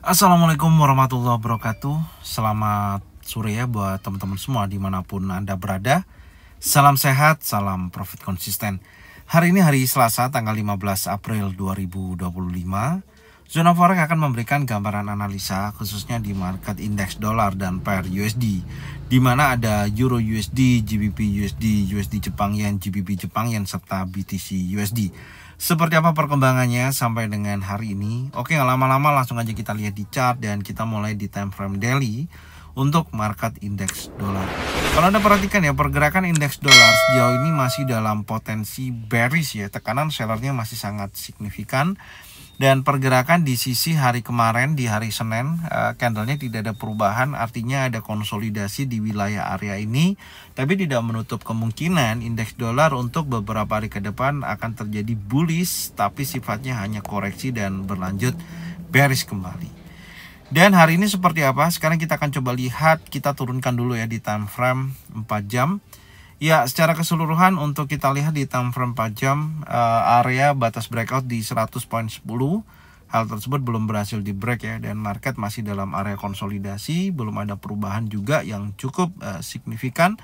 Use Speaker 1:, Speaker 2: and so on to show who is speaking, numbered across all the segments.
Speaker 1: Assalamualaikum warahmatullahi wabarakatuh. Selamat sore ya buat teman-teman semua dimanapun Anda berada. Salam sehat, salam profit konsisten. Hari ini hari Selasa tanggal 15 April 2025. Zona Forex akan memberikan gambaran analisa khususnya di market indeks dolar dan pair USD, di mana ada Euro USD, GBP USD, USD Jepang Yen, GBP Jepang Yen serta BTC USD. Seperti apa perkembangannya sampai dengan hari ini? Oke, nggak lama-lama langsung aja kita lihat di chart dan kita mulai di time frame daily untuk market indeks dolar. Kalau Anda perhatikan ya, pergerakan indeks dolar sejauh ini masih dalam potensi bearish ya, tekanan sellernya masih sangat signifikan. Dan pergerakan di sisi hari kemarin di hari Senin, candlenya tidak ada perubahan, artinya ada konsolidasi di wilayah area ini, tapi tidak menutup kemungkinan indeks dolar untuk beberapa hari ke depan akan terjadi bullish, tapi sifatnya hanya koreksi dan berlanjut bearish kembali. Dan hari ini seperti apa? Sekarang kita akan coba lihat, kita turunkan dulu ya di time frame 4 jam. Ya, secara keseluruhan untuk kita lihat di time frame 4 jam, area batas breakout di 100.10. Hal tersebut belum berhasil di break ya, dan market masih dalam area konsolidasi, belum ada perubahan juga yang cukup signifikan.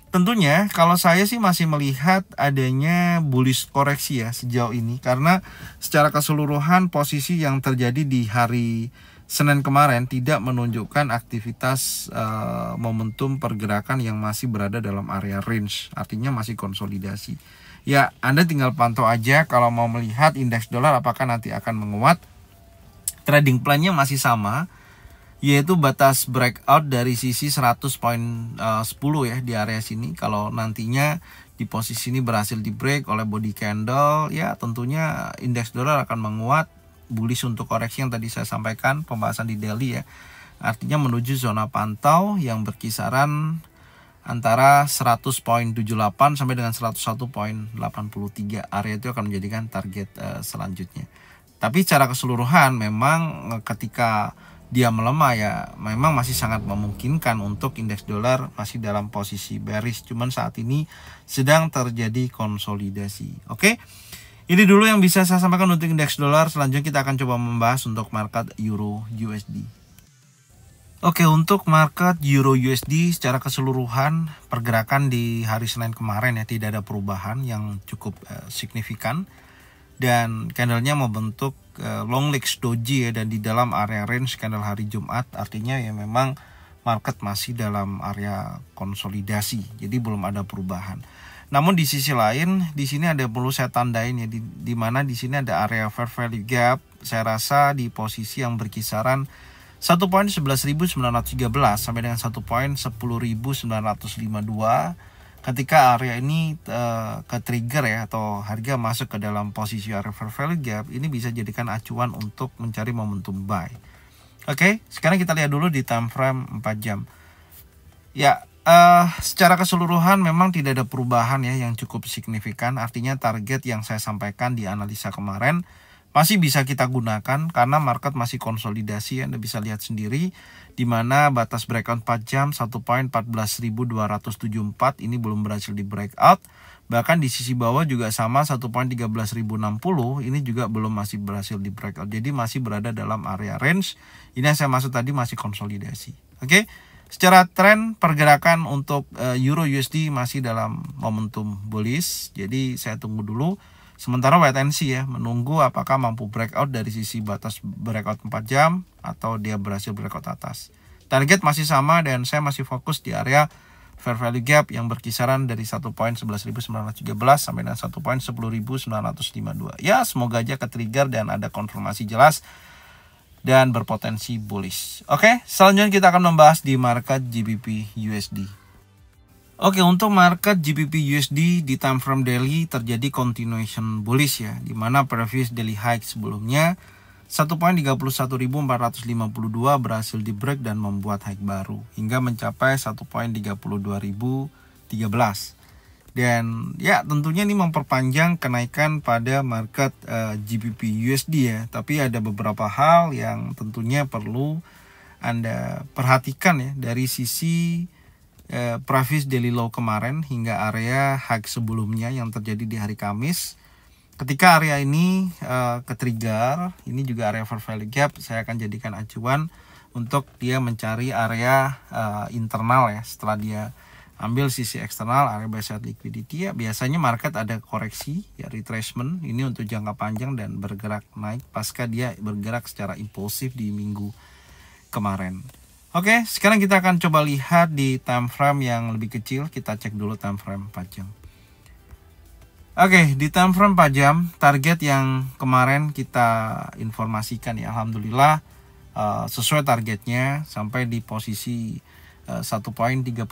Speaker 1: Tentunya kalau saya sih masih melihat adanya bullish koreksi ya sejauh ini, karena secara keseluruhan posisi yang terjadi di hari Senin kemarin tidak menunjukkan aktivitas momentum pergerakan yang masih berada dalam area range, artinya masih konsolidasi. Ya, Anda tinggal pantau aja kalau mau melihat indeks dolar apakah nanti akan menguat. Trading plan-nya masih sama, yaitu batas breakout dari sisi 100.10 ya di area sini. Kalau nantinya di posisi ini berhasil di break oleh body candle, ya tentunya indeks dolar akan menguat. Bullish untuk koreksi yang tadi saya sampaikan pembahasan di daily ya, artinya menuju zona pantau yang berkisaran antara 100.78 sampai dengan 101.83. Area itu akan menjadikan target selanjutnya. Tapi secara keseluruhan memang ketika dia melemah ya, memang masih sangat memungkinkan untuk indeks dolar masih dalam posisi bearish, cuman saat ini sedang terjadi konsolidasi. Oke. Ini dulu yang bisa saya sampaikan untuk indeks dolar. Selanjutnya kita akan coba membahas untuk market Euro USD. Oke, untuk market Euro USD secara keseluruhan pergerakan di hari Senin kemarin ya tidak ada perubahan yang cukup signifikan. Dan candlenya membentuk long legs doji ya, dan di dalam area range candle hari Jumat, artinya ya memang market masih dalam area konsolidasi. Jadi belum ada perubahan. Namun di sisi lain, di sini ada perlu saya tandain ya, di mana di sini ada area fair value gap. Saya rasa di posisi yang berkisaran 1.11.913 sampai dengan 1.10.952. Ketika area ini ke trigger ya, atau harga masuk ke dalam posisi area fair value gap, ini bisa jadikan acuan untuk mencari momentum buy. Oke, sekarang kita lihat dulu di time frame 4 jam. Ya, secara keseluruhan memang tidak ada perubahan ya yang cukup signifikan. Artinya target yang saya sampaikan di analisa kemarin masih bisa kita gunakan karena market masih konsolidasi. Anda bisa lihat sendiri di mana batas breakout 4 jam 1.14.274 ini belum berhasil di breakout. Bahkan di sisi bawah juga sama 1.13.060 ini juga belum masih berhasil di breakout. Jadi masih berada dalam area range. Ini yang saya maksud tadi masih konsolidasi. Oke. Secara tren pergerakan untuk Euro USD masih dalam momentum bullish. Jadi saya tunggu dulu. Sementara wait and see ya, menunggu apakah mampu breakout dari sisi batas breakout 4 jam atau dia berhasil breakout atas. Target masih sama dan saya masih fokus di area fair value gap yang berkisaran dari 1.11.913 sampai dengan 1.10.952. Ya, semoga aja ke trigger dan ada konfirmasi jelas dan berpotensi bullish. Oke, selanjutnya kita akan membahas di market GBP USD. Oke, untuk market GBP USD di time frame daily terjadi continuation bullish ya, di mana previous daily high sebelumnya 1.31.452 berhasil di break dan membuat high baru hingga mencapai 1.32.013. Dan ya tentunya ini memperpanjang kenaikan pada market GBP USD ya. Tapi ada beberapa hal yang tentunya perlu Anda perhatikan ya, dari sisi previous daily low kemarin hingga area high sebelumnya yang terjadi di hari Kamis. ketika area ini ke-trigger, ini juga area fair value gap, saya akan jadikan acuan untuk dia mencari area internal ya. Setelah dia ambil sisi eksternal, area buy side liquidity ya, biasanya market ada koreksi ya, retracement ini untuk jangka panjang dan bergerak naik pasca dia bergerak secara impulsif di minggu kemarin. Oke, sekarang kita akan coba lihat di time frame yang lebih kecil. Kita cek dulu time frame 4 jam. Oke, di time frame 4 jam, target yang kemarin kita informasikan ya, alhamdulillah sesuai targetnya sampai di posisi 1.32.000,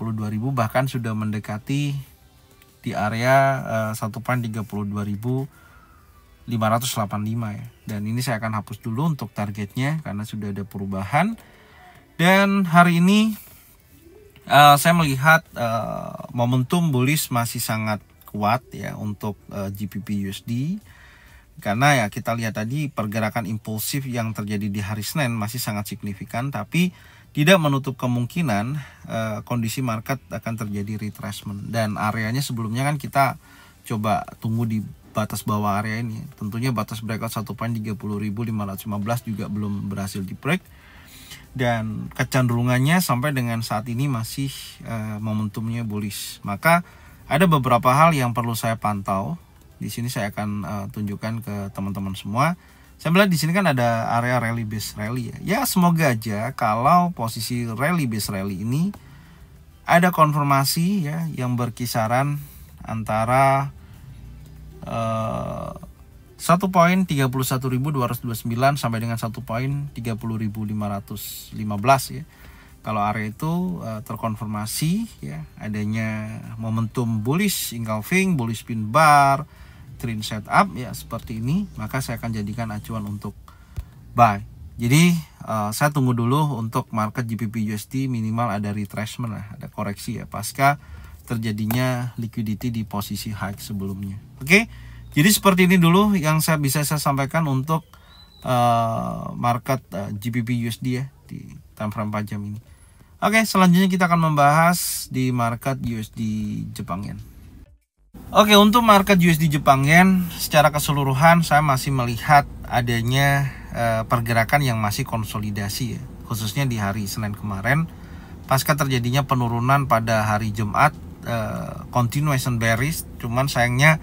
Speaker 1: bahkan sudah mendekati di area 1.32.585 ya. Dan ini saya akan hapus dulu untuk targetnya karena sudah ada perubahan. Dan hari ini saya melihat momentum bullish masih sangat kuat ya untuk GBP USD, karena ya kita lihat tadi pergerakan impulsif yang terjadi di hari Senin masih sangat signifikan, tapi tidak menutup kemungkinan kondisi market akan terjadi retracement. Dan areanya sebelumnya kan kita coba tunggu di batas bawah area ini. Tentunya batas breakout 1.30.515 juga belum berhasil di break, dan kecenderungannya sampai dengan saat ini masih momentumnya bullish. Maka ada beberapa hal yang perlu saya pantau. Di sini saya akan tunjukkan ke teman-teman semua. Saya melihat di sini kan ada area rally base rally ya. Ya semoga aja kalau posisi rally base rally ini ada konfirmasi ya yang berkisaran antara 1.31.229 sampai dengan 1.30.515 ya. Kalau area itu terkonfirmasi ya adanya momentum bullish engulfing, bullish pin bar, trend setup ya seperti ini, maka saya akan jadikan acuan untuk buy. Jadi saya tunggu dulu untuk market GBP USD minimal ada retracement lah, ada koreksi ya pasca terjadinya liquidity di posisi high sebelumnya. Oke. Jadi seperti ini dulu yang saya sampaikan untuk market GBP USD ya di time frame 4 jam ini. Oke, selanjutnya kita akan membahas di market USD Jepang Yen. Oke, untuk market USD Jepang Yen secara keseluruhan saya masih melihat adanya pergerakan yang masih konsolidasi ya, khususnya di hari Senin kemarin pasca terjadinya penurunan pada hari Jumat, continuation bearish. Cuman sayangnya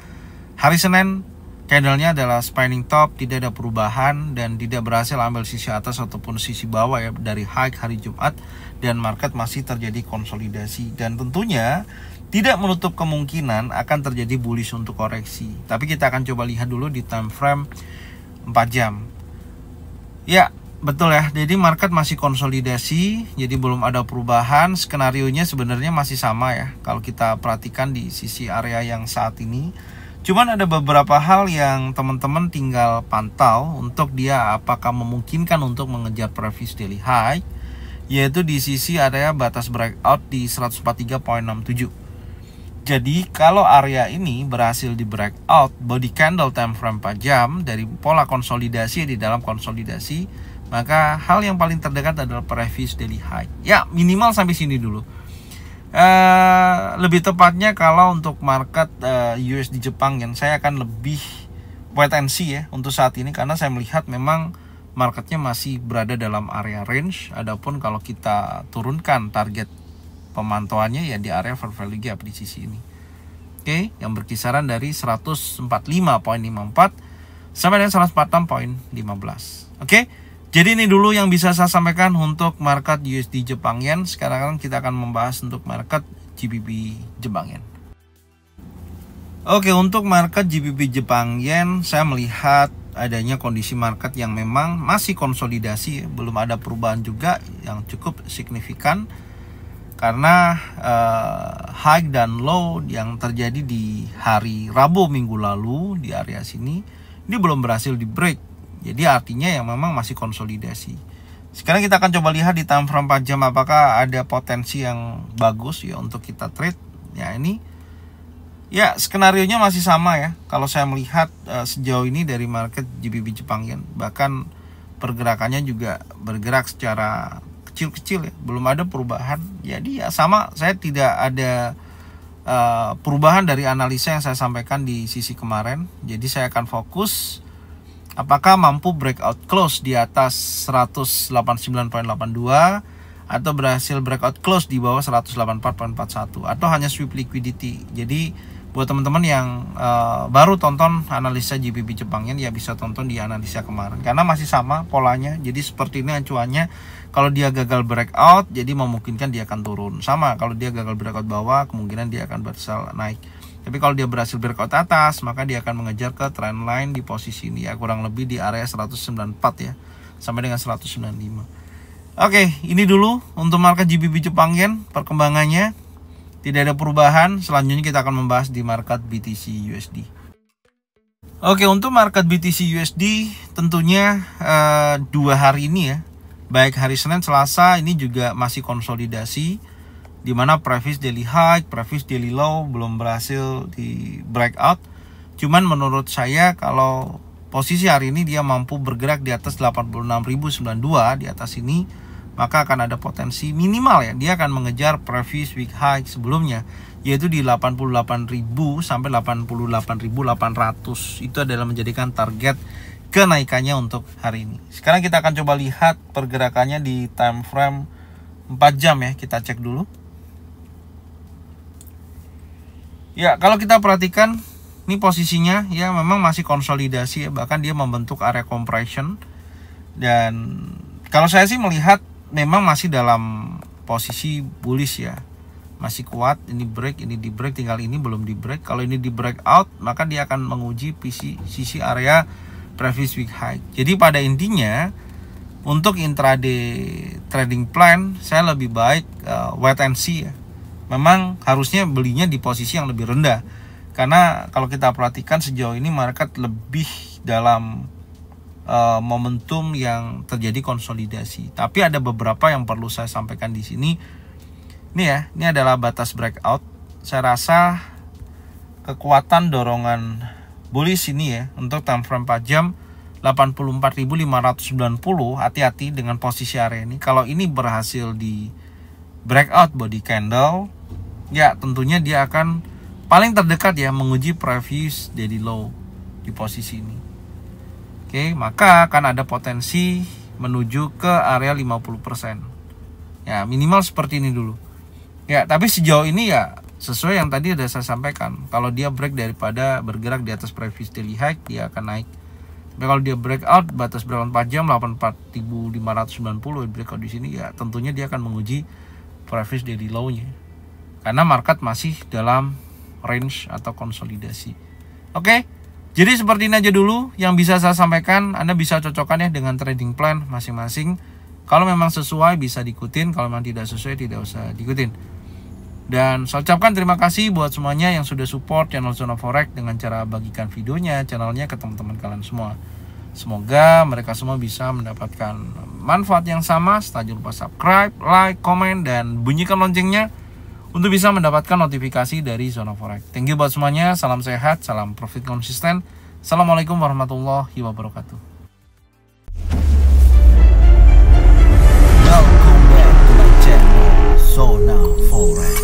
Speaker 1: hari Senin candlenya adalah spinning top, tidak ada perubahan dan tidak berhasil ambil sisi atas ataupun sisi bawah ya dari high hari Jumat, dan market masih terjadi konsolidasi dan tentunya tidak menutup kemungkinan akan terjadi bullish untuk koreksi. Tapi kita akan coba lihat dulu di time frame 4 jam. Ya, betul ya. Jadi market masih konsolidasi, jadi belum ada perubahan. Skenarionya sebenarnya masih sama ya kalau kita perhatikan di sisi area yang saat ini. Cuman ada beberapa hal yang teman-teman tinggal pantau untuk dia apakah memungkinkan untuk mengejar previous daily high, yaitu di sisi area batas breakout di 143.67. Jadi kalau area ini berhasil di breakout body candle time frame 4 jam dari pola konsolidasi di dalam konsolidasi, maka hal yang paling terdekat adalah previous daily high. Ya minimal sampai sini dulu. Lebih tepatnya kalau untuk market USD Jepang Yen, saya akan lebih wait and see ya untuk saat ini, karena saya melihat memang marketnya masih berada dalam area range. Adapun kalau kita turunkan target pemantauannya ya di area fair value gap di sisi ini. Oke, yang berkisaran dari 145.54 sampai dengan 146.15. Oke. Jadi ini dulu yang bisa saya sampaikan untuk market USD Jepang Yen. Sekarang kita akan membahas untuk market GBP Jepang Yen. Oke, untuk market GBP Jepang Yen saya melihat adanya kondisi market yang memang masih konsolidasi, belum ada perubahan juga yang cukup signifikan. Karena high dan low yang terjadi di hari Rabu minggu lalu di area sini ini belum berhasil di break. Jadi artinya yang memang masih konsolidasi. Sekarang kita akan coba lihat di time frame 4 jam apakah ada potensi yang bagus ya untuk kita trade. Ya ini ya skenarionya masih sama ya. Kalau saya melihat sejauh ini dari market GBP Jepang Yen, bahkan pergerakannya juga bergerak secara kecil-kecil ya, belum ada perubahan. Jadi ya sama, saya tidak ada perubahan dari analisa yang saya sampaikan di sisi kemarin. Jadi saya akan fokus apakah mampu breakout close di atas 189.82 atau berhasil breakout close di bawah 184.41 atau hanya sweep liquidity. Jadi buat teman-teman yang baru tonton analisa GBP Jepang Yen, ya bisa tonton di analisa kemarin karena masih sama polanya. Jadi seperti ini acuannya, kalau dia gagal breakout jadi memungkinkan dia akan turun. Sama kalau dia gagal breakout bawah, kemungkinan dia akan berhasil naik. Tapi kalau dia berhasil breakout atas, maka dia akan mengejar ke trend line di posisi ini ya, kurang lebih di area 194 ya, sampai dengan 195. Oke, ini dulu untuk market GBP Jepang Yen perkembangannya. Tidak ada perubahan. Selanjutnya kita akan membahas di market BTC USD. Oke, untuk market BTC USD tentunya 2 hari ini ya, baik hari Senin, Selasa ini juga masih konsolidasi, di mana previous daily high, previous daily low belum berhasil di breakout. Cuman menurut saya kalau posisi hari ini dia mampu bergerak di atas 86.092 di atas ini, maka akan ada potensi minimal ya, dia akan mengejar previous week high sebelumnya, yaitu di 88.000 sampai 88.800. Itu adalah menjadikan target kenaikannya untuk hari ini. Sekarang kita akan coba lihat pergerakannya di time frame 4 jam ya, kita cek dulu. Ya, kalau kita perhatikan ini posisinya ya memang masih konsolidasi ya, bahkan dia membentuk area compression. Dan kalau saya sih melihat memang masih dalam posisi bullish ya, masih kuat. Ini break, ini di break, tinggal ini belum di break. Kalau ini di breakout, maka dia akan menguji sisi area previous week high. Jadi pada intinya untuk intraday trading plan saya lebih baik wait and see ya. Memang harusnya belinya di posisi yang lebih rendah, karena kalau kita perhatikan sejauh ini market lebih dalam momentum yang terjadi konsolidasi. Tapi ada beberapa yang perlu saya sampaikan di sini. Ini ya, ini adalah batas breakout. Saya rasa kekuatan dorongan bullish ini ya untuk time frame 4 jam 84.590. Hati-hati dengan posisi area ini. Kalau ini berhasil di breakout body candle, ya tentunya dia akan paling terdekat ya menguji previous daily low di posisi ini. Oke, maka akan ada potensi menuju ke area 50%. Ya, minimal seperti ini dulu. Ya, tapi sejauh ini ya sesuai yang tadi sudah saya sampaikan. Kalau dia break daripada bergerak di atas previous daily high, dia akan naik. Tapi kalau dia breakout batas breakout 4 jam 84.590 breakout di sini, ya tentunya dia akan menguji previous daily low-nya. Karena market masih dalam range atau konsolidasi. Oke. Jadi seperti ini aja dulu yang bisa saya sampaikan. Anda bisa cocokkan ya dengan trading plan masing-masing. Kalau memang sesuai bisa diikutin, kalau memang tidak sesuai tidak usah diikutin. Dan saya ucapkan terima kasih buat semuanya yang sudah support channel Zona Forex dengan cara bagikan videonya, channelnya ke teman-teman kalian semua. Semoga mereka semua bisa mendapatkan manfaat yang sama. Jangan lupa subscribe, like, komen, dan bunyikan loncengnya untuk bisa mendapatkan notifikasi dari Zona Forex. Thank you buat semuanya. Salam sehat, salam profit konsisten. Assalamualaikum warahmatullahi wabarakatuh. Welcome back to my channel Zona Forex.